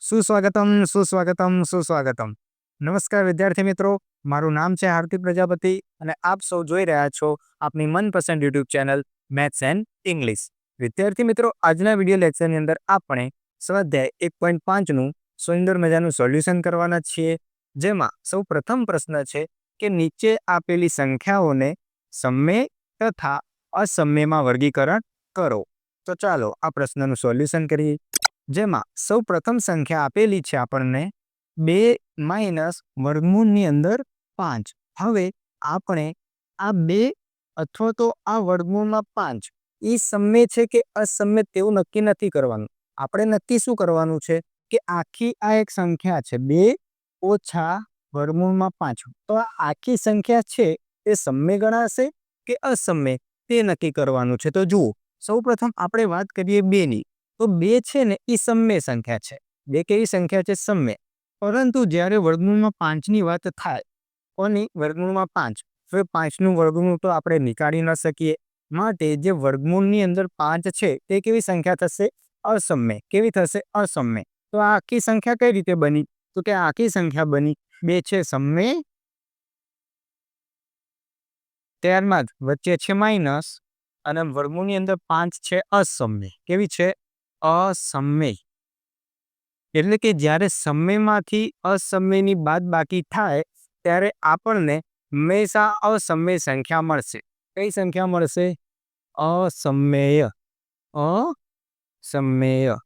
સુસ્વાગતમ, સુસ્વાગતમ, સુસ્વાગતમ. નમસ્કાર વિદ્યાર્થી મિત્રો, મારું નામ છે હાર્દિક પ્રજાપતિ અને આપ સૌ જોઈ રહ્યા છો આપની મનપસંદ YouTube channel maths and English. વિદ્યાર્થી મિત્રો, આજના વિડીયો લેક્ચરની અંદર આપણે સ્વાધ્યાય 1.5નું સુંદર મજાનું સોલ્યુશન કરવાના છીએ, જેમાં સૌ પ્રથમ પ્રશ્ન છે કે નીચે આપેલી સંખ્યાઓને સમય તથા અસમયમાં વર્ગીકરણ કરો. તો ચાલો આ પ્રશ્નનું સોલ્યુશન કરીએ. જેમાં સૌ પ્રથમ સંખ્યા આપેલી છે આપણને 2 માઇનસ વર્ગમૂળની અંદર 5. હવે આપણે આ 2 અથવા તો આ વર્ગમૂળમાં 5 એ સમય છે કે અસમય તેવું નક્કી નથી કરવાનું. આપણે નક્કી શું કરવાનું છે કે આખી આ એક સંખ્યા છે 2 ઓછા વર્ગમૂળમાં 5. તો આ આખી સંખ્યા છે તે સમય ગણાશે કે અસમય તે નક્કી કરવાનું છે. તો જુઓ, સૌ પ્રથમ આપણે વાત કરીએ 2 ની. તો 2 છે ને એ સમય સંખ્યા છે. 2 કેવી સંખ્યા છે? સમય. પરંતુ જ્યારે વર્ગમૂળમાં 5ની વાત થાય, કોની વર્ગમૂળમાં 5, હવે 5નું વર્ગમૂળ તો આપણે નીકાળી ન શકીએ. માટે જે વર્ગમૂળની અંદર 5 છે તે કેવી સંખ્યા થશે? અસમય. કેવી થશે? અસમય. તો આ આખી સંખ્યા કઈ રીતે બની? તો કે આખી સંખ્યા બની 2 છે સમય, ત્યારબાદ વચ્ચે છે માઇનસ અને વર્ગમૂળની અંદર 5 છે અસમય. કેવી છે? અસમય. એટલે કે જ્યારે સમયમાંથી અસમયની બાદબાકી થાય ત્યારે આપણને હંમેશા અસમય સંખ્યા મળશે. કઈ સંખ્યા મળશે? અસમય. અસમય.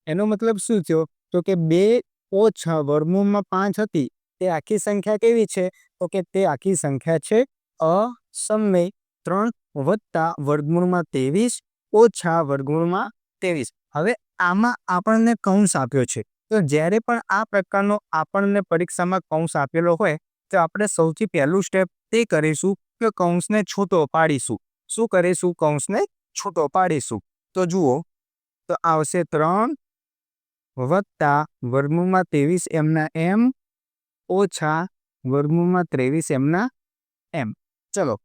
એનો મતલબ શું થયો? તો કે 2 ઓછા વર્ગમૂળમાં 5 હતી તે આખી સંખ્યા કેવી છે? તો કે તે આખી સંખ્યા છે અસમય. 3 વત્તા વર્ગમૂળમાં 23 ઓછા વર્ગમૂળમાં 23. હવે આમાં આપણને કૌંસ આપ્યો છે. તો જ્યારે પણ આ પ્રકારનો આપણને પરીક્ષામાં કૌંસ આપેલો હોય તો આપણે સૌથી પહેલું સ્ટેપ તે કરીશું કે કૌંસને છૂટો પાડીશું. શું કરીશું? કૌંસને છૂટો પાડીશું. તો જુઓ, તો આવશે 3 વત્તા વર્ગમૂળમાં 23 એમના એમ ઓછા વર્ગમૂળમાં 23 એમના એમ. ચલો,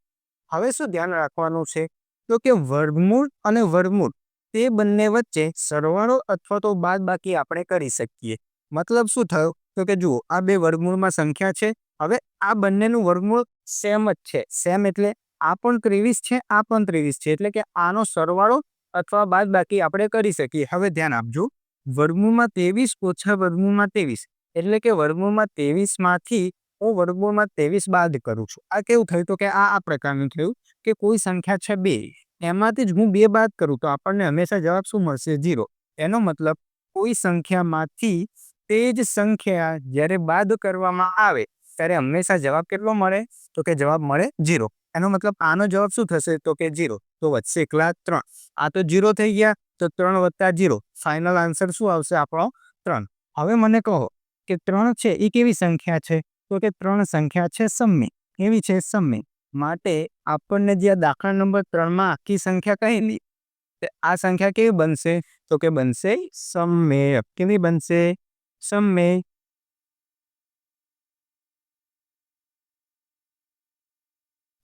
હવે શું ધ્યાન રાખવાનું છે? તો કે વર્ગમૂળ અને વર્ગમૂળ તે બંને વચ્ચે સરવાળો અથવા તો બાદબાકી આપણે કરી શકીએ. મતલબ શું થયો? તો કે જુઓ, આ બે વર્ગમૂળમાં સંખ્યા છે. હવે આ બંનેનું વર્ગમૂળ સેમ જ છે. સેમ એટલે આ પણ 23 છે, આ પણ 23 છે. એટલે કે આનો સરવાળો અથવા બાદબાકી આપણે કરી શકીએ. હવે ધ્યાન આપજો, વર્ગમૂળમાં 23 ઓછા વર્ગમૂળમાં 23 એટલે કે વર્ગમૂળમાં 23 માંથી હું વર્ગમૂળમાં 23 બાદ કરું છું. આ કેવું થયું? તો કે આ પ્રકારનું થયું કે કોઈ સંખ્યા છે 2, એમાંથી જ હું 2 બાદ કરું તો આપણને હંમેશા જવાબ શું મળશે? 0. એનો મતલબ કોઈ સંખ્યામાંથી તે જ સંખ્યા જ્યારે બાદ કરવામાં આવે ત્યારે હંમેશા જવાબ કેટલો મળે? તો કે જવાબ મળે 0. એનો મતલબ આનો જવાબ શું થશે? તો કે 0. તો વધશે એકલા 3. આ તો 0 થઈ ગયા, તો 3 વત્તા 0 ફાઇનલ આન્સર શું આવશે આપણો? 3. હવે મને કહો કે 3 છે એ કેવી સંખ્યા છે? તો કે 3 સંખ્યા છે સમય. કેવી છે? સમય. માટે આપણને જે દાખલા નંબર 3માં આખી સંખ્યા કહેલી, આ સંખ્યા કેવી બનશે? તો કે બનશે સમય. કેવી બનશે? સમય.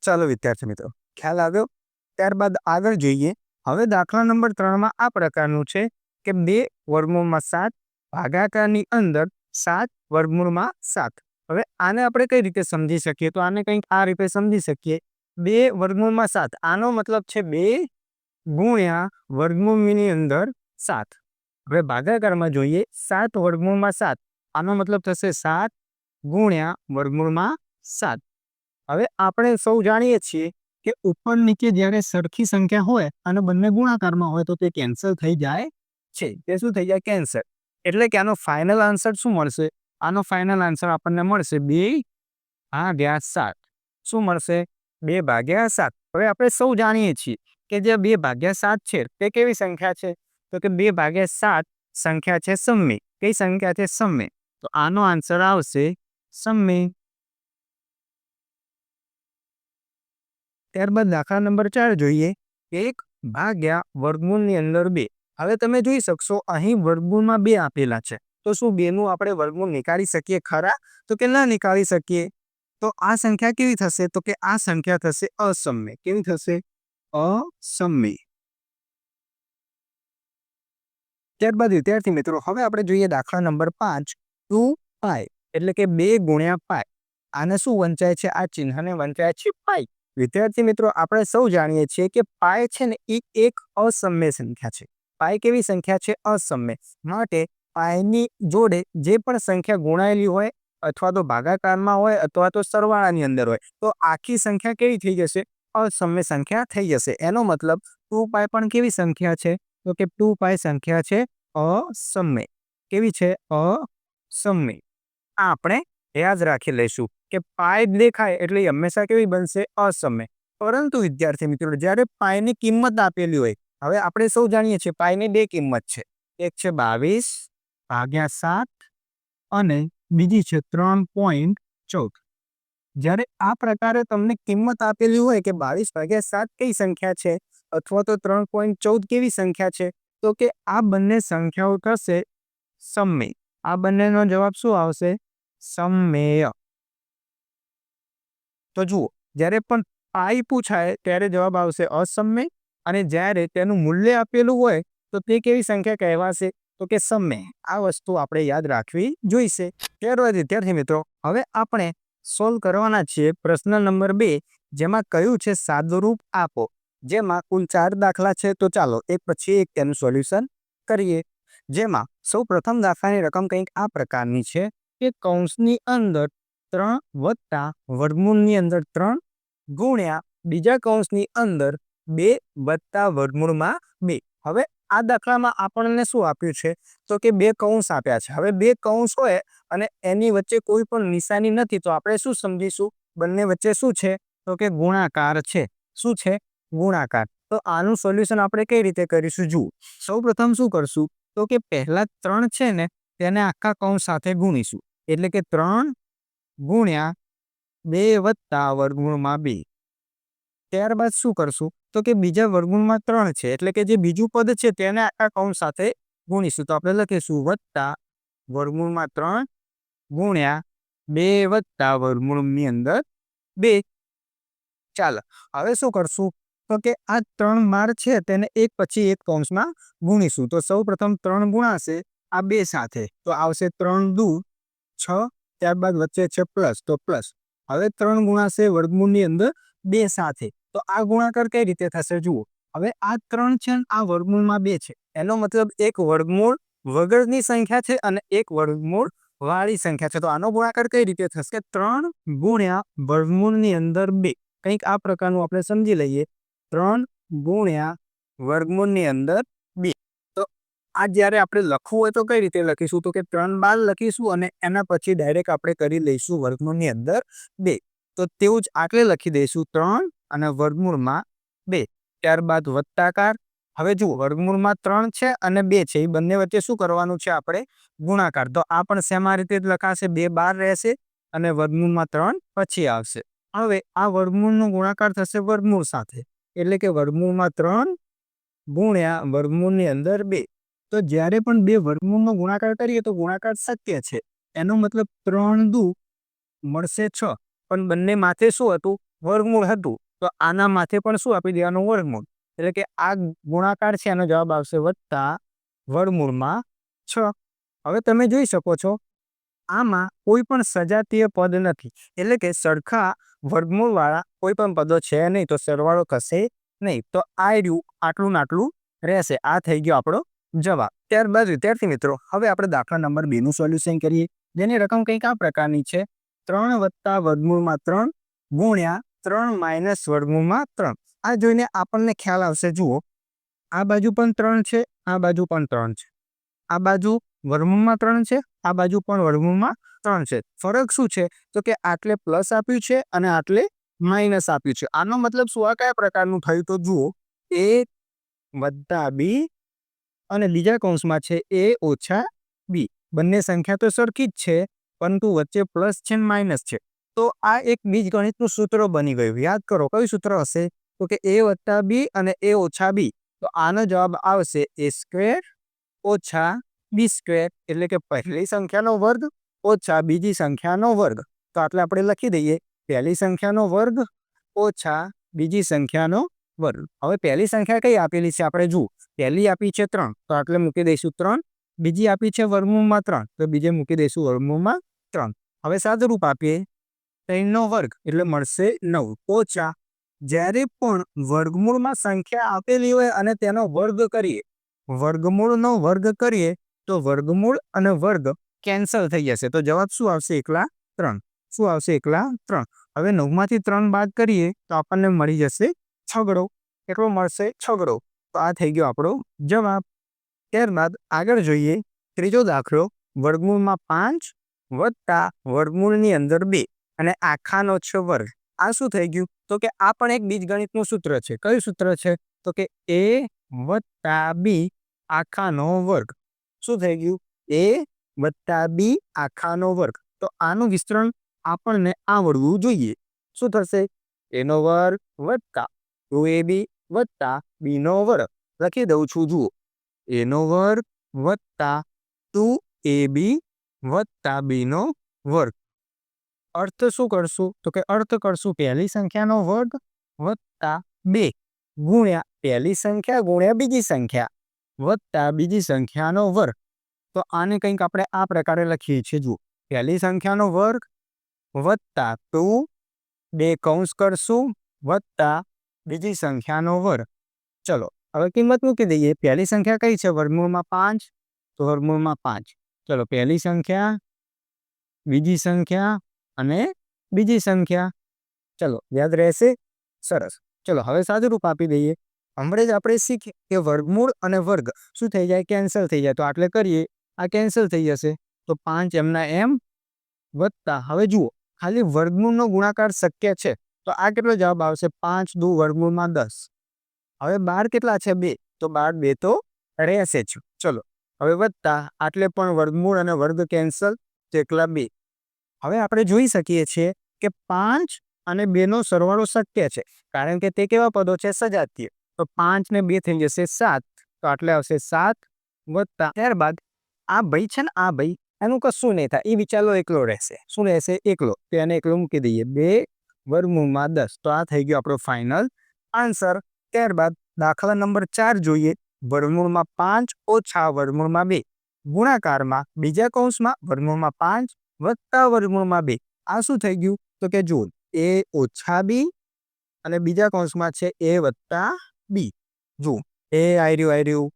ચાલો વિદ્યાર્થી મિત્રો, ખ્યાલ આવ્યો? ત્યારબાદ આગળ જોઈએ. હવે દાખલા નંબર 3માં આ પ્રકારનું છે કે 2 વર્ગમૂળમાં 7 ભાગાકારની અંદર 7 વર્ગમૂળમાં 7. હવે આને આપણે કઈ રીતે સમજી શકીએ? તો આને કંઈક આ રીતે સમજી શકીએ. 2 વર્ગમૂળમાં 7, આનો મતલબ છે 2 ગુણ્યા વર્ગમૂળની અંદર 7. હવે ભાગાકારમાં જોઈએ, 7 વર્ગમૂળમાં 7, આનો મતલબ થશે 7 ગુણ્યા વર્ગમૂળમાં 7. હવે આપણે સૌ જાણીએ છીએ કે ઉપર નીચે જ્યારે સરખી સંખ્યા હોય અને બંને ગુણાકારમાં હોય તો તે કેન્સલ થઈ જાય છે. તે શું થઈ જાય? કેન્સલ. એટલે કે આનો ફાઇનલ આન્સર શું મળશે? આનો ફાઇનલ આન્સર આપણને મળશે 2/7. શું મળશે? 2/7. હવે આપણે સૌ જાણીએ છીએ કે જે 2/7 છે તે કેવી સંખ્યા છે? તો કે 2/7 સંખ્યા છે સમય. કઈ સંખ્યા છે? સમય. તો આનો આન્સર આવશે સમય. ત્યારબાદ દાખલા નંબર 4 જોઈએ. 1 ભાગ્યા વર્ગમૂળની અંદર 2. હવે તમે જોઈ શકશો અહીં વર્ગમૂળમાં 2 આપેલા છે. તો શું 2 નું આપણે વર્ગમૂળ નીકાળી શકીએ ખરા? તો કે ના નીકાળી શકીએ. તો આ સંખ્યા કેવી થશે? તો કે આ સંખ્યા થશે અસમય. કેવી થશે? અસમય. ત્યારબાદ વિદ્યાર્થી મિત્રો હવે આપણે જોઈએ દાખલા નંબર 5 2 પાઈ એટલે કે 2 ગુણ્યા પાઈ. આને શું વંચાય છે? આ ચિહ્નને વંચાય છે પાઈ. વિદ્યાર્થી મિત્રો આપણે સૌ જાણીએ છીએ કે પાઈ છે ને એ એક અસમય સંખ્યા છે. પાઈ કેવી સંખ્યા છે? અસમય. માટે પાઈની જોડે જે પણ સંખ્યા ગુણાયેલી હોય અથવા તો ભાગાકારમાં હોય અથવા તો સરવાળાની અંદર હોય તો આખી સંખ્યા કેવી થઈ જશે? અસમય સંખ્યા થઈ જશે. એનો મતલબ 2 પાઈ પણ કેવી સંખ્યા છે? તો કે 2 પાઈ સંખ્યા છે અસમય. કેવી છે? અસમય. આ આપણે યાદ રાખી લઈશું કે પાઈ દેખાય એટલે હંમેશા કેવી બનશે? અસમય. પરંતુ વિદ્યાર્થી મિત્રો જ્યારે પાઈની કિંમત આપેલી હોય, હવે આપણે સૌ જાણીએ છીએ પાઈની બે કિંમત છે. એક છે 22/7 અને બીજી છે 3.14. જ્યારે આ પ્રકારે તમને કિંમત આપેલી હોય કે 22/7 કઈ સંખ્યા છે અથવા તો 3.14 કેવી સંખ્યા છે, તો કે આ બંને સંખ્યાઓ થશે સમમેય. આ બંનેનો જવાબ શું આવશે? સમમેય. તો જુઓ, જ્યારે પણ પાઈ પૂછાય ત્યારે જવાબ આવશે અસમમેય અને જ્યારે તેનું મૂલ્ય આપેલું હોય તો તે કેવી સંખ્યા કહેવાશે? તો કે સમમેય. આ વસ્તુ આપણે યાદ રાખવી જોઈશે. ત્યારબાદ વિદ્યાર્થી મિત્રો હવે આપણે સોલ્વ કરવાના છીએ પ્રશ્ન નંબર 2, જેમાં કયું છે સાદુરૂપ આપો. જેમાં કુલ 4 દાખલા છે તો ચાલો એક પછી એક તેનું સોલ્યુશન કરીએ. જેમાં સૌ પ્રથમ દાખલાની રકમ કંઈક આ પ્રકારની છે કે કૌંસની અંદર 3 વત્તા વર્ગમૂળની અંદર 3 ગુણ્યા બીજા કૌંસની અંદર 2 વત્તા વર્ગમૂળમાં 2. હવે આ દાખલામાં આપણને શું આપ્યું છે? તો કે 2 કૌંસ આપ્યા છે. હવે 2 કૌંસ હોય અને એની વચ્ચે કોઈ પણ નિશાની નથી તો આપણે શું સમજીશું? બંને વચ્ચે શું છે? તો કે ગુણાકાર છે. શું છે? ગુણાકાર. તો આનું સોલ્યુશન આપણે કઈ રીતે કરીશું? જુઓ, સૌપ્રથમ શું કરશું? તો કે પહેલા 3 છે ને તેને આખા કૌંસ સાથે ગુણીશું. એટલે કે 3 ગુણ્યા 2 વત્તા વર્ગમૂળમાં 2. ત્યારબાદ શું કરશું? તો કે બીજા વર્ગમૂળમાં 3 છે એટલે કે જે બીજું પદ છે તેને આખા કૌંસ સાથે ગુણીશું. તો આપણે લખીશું વત્તા વર્ગમૂળમાં 3 ગુણ્યા 2 વત્તા વર્ગમૂળની અંદર 2. ચાલો હવે શું કરશું? તો કે આ 3 માર છે તેને એક પછી એક કૌંસમાં ગુણીશું. તો સૌ પ્રથમ 3 ગુણાશે આ 2 સાથે તો આવશે 3 દુ 6. ત્યારબાદ વચ્ચે છે પ્લસ તો પ્લસ. હવે 3 ગુણાશે વર્ગમૂળની અંદર 2 સાથે તો આ ગુણાકાર કઈ રીતે થશે? જુઓ, હવે આ 3 છે આ વર્ગમૂળમાં 2 છે. એનો મતલબ એક વર્ગમૂળ વગરની સંખ્યા છે અને એક વર્ગમૂળ વાળી સંખ્યા છે. તો આનો ગુણાકાર કઈ રીતે થશે? 3 ગુણ્યા વર્ગમૂળની અંદર 2. કંઈક આ પ્રકારનું આપણે સમજી લઈએ. 3 ગુણ્યા વર્ગમૂળની અંદર 2. તો આ જ્યારે આપણે લખવું હોય તો કઈ રીતે લખીશું? તો કે 3 બાર લખીશું અને એના પછી ડાયરેક્ટ આપણે કરી લઈશું વર્ગમૂળની અંદર 2. તો તેવું જ આટલે લખી દઈશું 3 અને વર્ગમૂળમાં 2. ત્યારબાદ વત્તાકાર. હવે જુઓ, વર્ગમૂળમાં 3 છે અને 2 છે એ બંને વચ્ચે શું કરવાનું છે? આપણે ગુણાકાર. તો આ પણ સેમ રીતે જ લખાશે. 2 બહાર રહેશે અને વર્ગમૂળમાં 3 પછી આવશે. હવે આ વર્ગમૂળનો ગુણાકાર થશે વર્ગમૂળ સાથે એટલે કે વર્ગમૂળમાં 3 ગુણ્યા વર્ગમૂળની અંદર 2. તો જ્યારે પણ 2 વર્ગમૂળનો ગુણાકાર કરીએ તો ગુણાકાર સત્ય છે. એનો મતલબ 3 દુ મળશે 6. પણ બંને માથે શું હતું? વર્ગમૂળ હતું. તો આના માથે પણ શું આપી દેવાનું? વર્ગમૂળ. એટલે કે આ ગુણાકાર છે એનો જવાબ આવશે વત્તા વર્ગમૂળમાં 6. હવે તમે જોઈ શકો છો આમાં કોઈ પણ સજાતીય પદ નથી એટલે કે સરખા વર્ગમૂળવાળા કોઈ પણ પદો છે નહીં તો સરવાળો થશે નહીં. તો આ રહ્યું આટલું ને આટલું રહેશે. આ થઈ ગયો આપણો જવાબ. ત્યારબાદ વિદ્યાર્થી મિત્રો હવે આપણે દાખલા નંબર 2 નું સોલ્યુશન કરીએ. જેની રકમ કંઈક આ પ્રકારની છે. 3 વત્તા વર્ગમૂળમાં 3 ગુણ્યા 3 માઇનસ વર્ગમૂળમાં 3. આ જોઈને આપણને ખ્યાલ આવશે. જુઓ, આ બાજુ પણ 3 છે, આ બાજુ પણ 3 છે. આ બાજુ વર્ગમૂળમાં 3 છે, આ બાજુ પણ વર્ગમૂળમાં 3 છે. ફરક શું છે? તો કે આટલે પ્લસ આપ્યું છે અને આટલે માઇનસ આપ્યું છે. આનો મતલબ શું? આ કયા પ્રકારનું થયું? તો જુઓ, a વત્તા b અને બીજા કૌંસમાં છે a ઓછા b. બંને સંખ્યા તો સરખી જ છે પરંતુ વચ્ચે પ્લસ છે માઇનસ છે. તો આ એક બીજગણિતનું સૂત્ર બની ગયું. યાદ કરો કયું સૂત્ર હશે? તો કે a વત્તા b અને a ઓછા b. તો આનો જવાબ આવશે a સ્ક્વેર ઓછા b સ્ક્વેર એટલે કે પહેલી સંખ્યાનો વર્ગ ઓછા બીજી સંખ્યાનો વર્ગ. તો આટલે આપણે લખી દઈએ પહેલી સંખ્યાનો વર્ગ ઓછા બીજી સંખ્યાનો વર્ગ. હવે પહેલી સંખ્યા કઈ આપેલી છે આપણે જુઓ પહેલી આપી છે 3 તો આટલે મૂકી દઈશું 3, બીજી આપી છે વર્ગમૂળમાં 3 તો બીજે મૂકી દઈશું વર્ગમૂળમાં 3. હવે સાદુરૂપ આપીએ 3નો વર્ગ એટલે મળશે 9 ઓછા જ્યારે પણ વર્ગમૂળમાં સંખ્યા આપેલી હોય અને તેનો વર્ગ કરીએ, વર્ગમૂળનો વર્ગ કરીએ તો વર્ગમૂળ અને વર્ગ કેન્સલ થઈ જશે. તો જવાબ શું આવશે? એકલા 3. શું આવશે? એકલા 3. હવે 9માંથી 3 બાદ કરીએ તો આપણને મળી જશે છગડો. કેટલો મળશે? છગડો. તો આ થઈ ગયો આપણો જવાબ. ત્યારબાદ આગળ જોઈએ ત્રીજો દાખલો. વર્ગમૂળમાં 5 વત્તા વર્ગમૂળની અંદર 2 અને આખાનો છે વર્ગ. આ શું થઈ ગયું? તો કે આ પણ એક બીજગણિતનું સૂત્ર છે. કયું સૂત્ર છે? તો કે a વત્તા b આખાનો વર્ગ. શું થઈ ગયું? a વત્તા b આખાનો વર્ગ. તો આનું વિસ્તરણ આપણને આવડવું જોઈએ. શું થશે? a નો વર્ગ વત્તા 2ab વત્તા b નો વર્ગ. લખી દઉં છું, જુઓ. a નો વર્ગ વત્તા 2ab વત્તા b નો વર્ગ. અર્થ શું કરશું? તો કે અર્થ કરશું પહેલી સંખ્યાનો વર્ગ વત્તા 2 ગુણ્યા પહેલી સંખ્યા ગુણ્યા બીજી સંખ્યા વત્તા બીજી સંખ્યાનો વર્ગ. તો આને કંઈક આપણે આ પ્રકારે લખીએ છીએ, જુઓ. પહેલી સંખ્યાનો વર્ગ વત્તા 2 2 કૌંસ કરશું વત્તા બીજી સંખ્યાનો વર્ગ. ચલો હવે કિંમત મૂકી દઈએ. પહેલી સંખ્યા કઈ છે? વર્ગમૂળમાં 5 તો વર્ગમૂળમાં 5. ચલો પહેલી સંખ્યા, બીજી સંખ્યા અને બીજી સંખ્યા. ચલો યાદ રહેશે? સરસ. ચલો હવે સાદુરૂપ આપી દઈએ. હમણાં જ આપણે શીખીએ કે વર્ગમૂળ અને વર્ગ શું થઈ જાય? કેન્સલ થઈ જાય. તો આટલે કરીએ, આ કેન્સલ થઈ જશે. તો 5 એમના એમ વત્તા, હવે જુઓ ખાલી વર્ગમૂળનો ગુણાકાર શક્ય છે તો આ કેટલો જવાબ આવશે? 5 દુ વર્ગમૂળમાં 10. હવે 12 કેટલા છે? 2. તો 12 2 તો રહેશે જ. ચલો હવે વત્તા, આટલે પણ વર્ગમૂળ અને વર્ગ કેન્સલ તો એકલા 2. હવે આપણે જોઈ શકીએ છીએ કે 5 અને 2 નો સરવાળો શક્ય છે કારણ કે તે કેવા પદો છે? સજાતીય. તો 5 ને 2 થઈ જશે 7. તો આટલે આવશે 7 વત્તા, ત્યારબાદ આ ભાઈ છે ને, આ ભાઈ એનું કશું નહીં થાય, એ વિચારો એકલો રહેશે. શું રહેશે? એકલો. તો એને એકલો મૂકી દઈએ. 2 વર્ગમૂળમાં 10. તો આ થઈ ગયો આપણો ફાઇનલ આન્સર. ત્યારબાદ દાખલા નંબર 4 જોઈએ. વર્ગમૂળમાં 5 ઓછા વર્ગમૂળમાં 2 ગુણાકારમાં બીજા કૌંસમાં વર્ગમૂળમાં 5 વત્તા વર્ગમૂળમાં 2. આ શું થઈ ગયું? તો કે જુઓ, a ઓછા b અને બીજા કૌંસમાં છે a વત્તા b. જુઓ એ આર્યું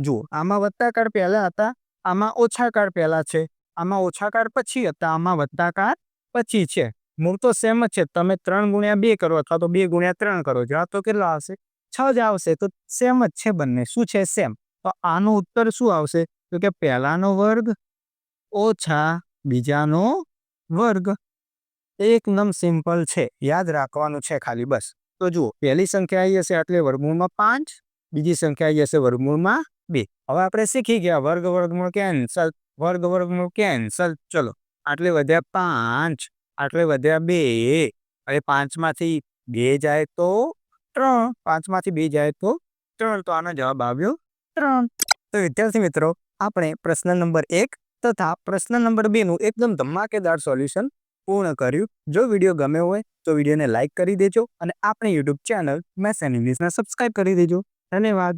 જુઓ, આમાં વત્તાકાર પહેલા હતા, આમાં ઓછાકાર પહેલા છે, આમાં ઓછાકાર પછી હતા, આમાં વત્તાકાર પછી છે. મૂળ તો સેમ જ છે. તમે 3 ગુણ્યા 2 કરો અથવા તો 2 ગુણ્યા 3 કરો, જવાબ તો કેટલો આવશે? 6 જ આવશે. તો સેમ જ છે બંને. શું છે? સેમ. તો આનો ઉત્તર શું આવશે? તો કે પહેલાનો વર્ગ ઓછા બીજાનો વર્ગ. એકદમ સિમ્પલ છે, યાદ રાખવાનું છે ખાલી, બસ. તો જુઓ પહેલી સંખ્યા આવી હશે એટલે વર્ગમૂળમાં 5, બીજી સંખ્યા આવી હશે વર્ગમૂળમાં 2. હવે આપણે શીખી ગયા વર્ગ વર્ગમૂળ કેન્સલ, વર્ગ વર્ગમૂળ કેન્સલ. ચલો આટલે વધ્યા 5, આટલે વધ્યા 2. હવે 5 માંથી 2 જાય તો 3, 5 માંથી 2 જાય તો 3. તો આનો જવાબ આવ્યો 3. તો વિદ્યાર્થી મિત્રો, આપણે પ્રશ્ન નંબર 1 તથા પ્રશ્ન નંબર 2 નું એકદમ ધમાકેદાર સોલ્યુશન પૂર્ણ કર્યું. જો વિડીયો ગમ્યો હોય તો વિડીયોને લાઇક કરી દેજો અને આપણી યુટ્યુબ ચેનલ મેથ્સ એન્ડ ઇંગ્લિશને સબસ્ક્રાઇબ કરી દેજો. ધન્યવાદ.